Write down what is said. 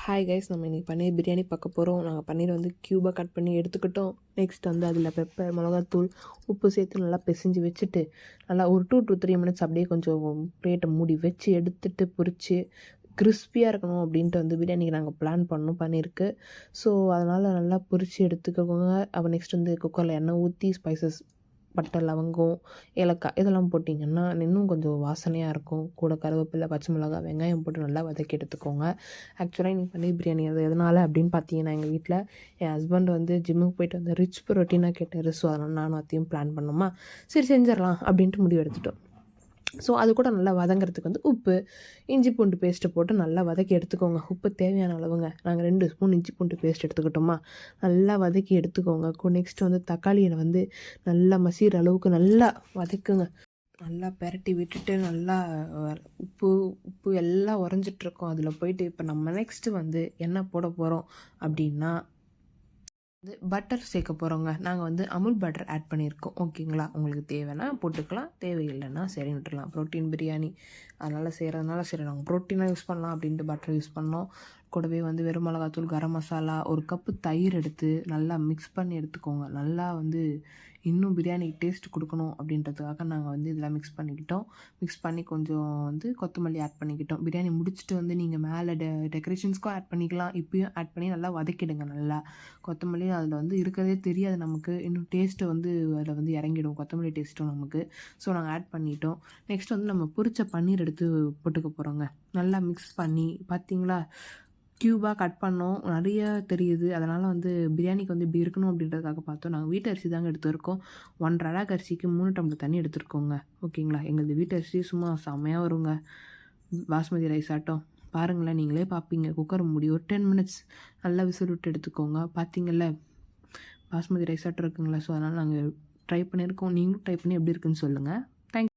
Hi guys, நம்ம இன்றைக்கி பன்னீர் பிரியாணி பார்க்க போகிறோம். நாங்கள் பன்னீர் வந்து க்யூபாக கட் பண்ணி எடுத்துக்கிட்டோம். நெக்ஸ்ட் வந்து அதில் பெப்பர், மிளகாத்தூள், உப்பு சேர்த்து நல்லா பிசைஞ்சு வச்சுட்டு நல்லா ஒரு 2 to 3 மினிட்ஸ் அப்படியே கொஞ்சம் பிளேட்டை மூடி வச்சு எடுத்துகிட்டு பொரித்து கிறிஸ்பியாக இருக்கணும் அப்படின்ட்டு வந்து பிரியாணிக்கு நாங்கள் பிளான் பண்ணோம் பன்னீருக்கு. ஸோ அதனால் நல்லா பொரித்து எடுத்துக்கோங்க. அப்போ நெக்ஸ்ட் வந்து குக்கரில் எண்ணெய் ஊற்றி ஸ்பைசஸ் பட்டை, லவங்கம், ஏலக்காய் இதெல்லாம் போட்டிங்கன்னா இன்னும் கொஞ்சம் வாசனையாக இருக்கும். கூட கருவேப்பிலை, பச்சை மிளகாய், வெங்காயம் போட்டு நல்லா வதக்கி எடுத்துக்கோங்க. ஆக்சுவலாக இன்னைக்கு பன்னீர் பிரியாணி அது எதனால் அப்படின்னு பார்த்தீங்கன்னா, எங்கள் வீட்டில் என் ஹஸ்பண்ட் வந்து ஜிம்முக்கு போயிட்டு வந்து ரிச் ப்ரோட்டீனாக கேட்டார். ஸோ அதனால் நானும் அதையும் பிளான் பண்ணோமா, சரி செஞ்சிடலாம் அப்படின்ட்டு முடிவு எடுத்துட்டோம். ஸோ அது கூட நல்லா வதங்கிறதுக்கு வந்து உப்பு, இஞ்சி பூண்டு பேஸ்ட்டை போட்டு நல்லா வதக்கி எடுத்துக்கோங்க. உப்பு தேவையான அளவுங்க. நாங்கள் 2 ஸ்பூன் இஞ்சி பூண்டு பேஸ்ட் எடுத்துக்கிட்டோமா, நல்லா வதக்கி எடுத்துக்கோங்க. நெக்ஸ்ட் வந்து தக்காளியை வந்து நல்லா மசிகிற அளவுக்கு நல்லா வதக்குங்க. நல்லா பெரட்டி விட்டுட்டு நல்லா உப்பு உப்பு எல்லாம் உறைஞ்சிட்ருக்கோம். அதில் போயிட்டு இப்போ நம்ம நெக்ஸ்ட்டு வந்து என்ன போட போகிறோம் அப்படின்னா பட்டர் சேர்க்க போகிறோங்க. நாங்கள் வந்து அமுல் பட்டர் ஆட் பண்ணியிருக்கோம். ஓகேங்களா, உங்களுக்கு தேவைன்னா போட்டுக்கலாம், தேவையில்லைன்னா சரி விட்டுடலாம். ப்ரோட்டீன் பிரியாணி அதனால் செய்கிறதுனால சரி நாங்கள் ப்ரோட்டீனாக யூஸ் பண்ணலாம் அப்படின்ட்டு பட்டர் யூஸ் பண்ணோம். கூடவே வந்து வெறும் மிளகாத்தூள், கரம் மசாலா, ஒரு கப்பு தயிர் எடுத்து நல்லா மிக்ஸ் பண்ணி எடுத்துக்கோங்க. நல்லா வந்து இன்னும் பிரியாணிக்கு டேஸ்ட் கொடுக்கணும் அப்படின்றதுக்காக நாங்கள் வந்து இதெல்லாம் மிக்ஸ் பண்ணிக்கிட்டோம். மிக்ஸ் பண்ணி கொஞ்சம் வந்து கொத்தமல்லி ஆட் பண்ணிக்கிட்டோம். பிரியாணி முடிச்சுட்டு வந்து நீங்கள் மேலே டெக்கரேஷன்ஸ்க்கும் ஆட் பண்ணிக்கலாம். இப்பயும் ஆட் பண்ணி நல்லா வதக்கிடுங்க. நல்லா கொத்தமல்லி அதில் வந்து இருக்கிறதே தெரியாது நமக்கு. இன்னும் டேஸ்ட்டு வந்து அதில் வந்து இறங்கிடும், கொத்தமல்லி டேஸ்ட்டும் நமக்கு. ஸோ நாங்கள் ஆட் பண்ணிட்டோம். நெக்ஸ்ட் வந்து நம்ம பொரிச்ச பன்னீர் எடுத்து போட்டுக்க போகிறோங்க. நல்லா மிக்ஸ் பண்ணி பார்த்தீங்களா, க்யூபாக கட் பண்ணோம். நிறைய தெரியுது. அதனால் வந்து பிரியாணிக்கு வந்து இப்படி இருக்கணும் அப்படின்றதுக்காக பார்த்தோம். நாங்கள் வீட்டு அரிசி தாங்க எடுத்துருக்கோம். 1 1/2 அரிசிக்கு 3 டம்ளர் தண்ணி எடுத்துருக்கோங்க. ஓகேங்களா, எங்களது வீட்டு அரிசி சும்மா செம்மையாக வருங்க, பாஸ்மதி ரைஸ் ஆட்டம். பாருங்களேன், நீங்களே பார்ப்பீங்க. குக்கர் மூடி ஒரு 10 மினிட்ஸ் நல்லா விசில் விட்டு எடுத்துக்கோங்க. பார்த்தீங்கல்ல, பாஸ்மதி ரைஸ் ஆட்டம் இருக்குங்களா. ஸோ அதனால் நாங்கள் ட்ரை பண்ணியிருக்கோம். நீங்களும் ட்ரை பண்ணி எப்படி இருக்குன்னு சொல்லுங்கள்.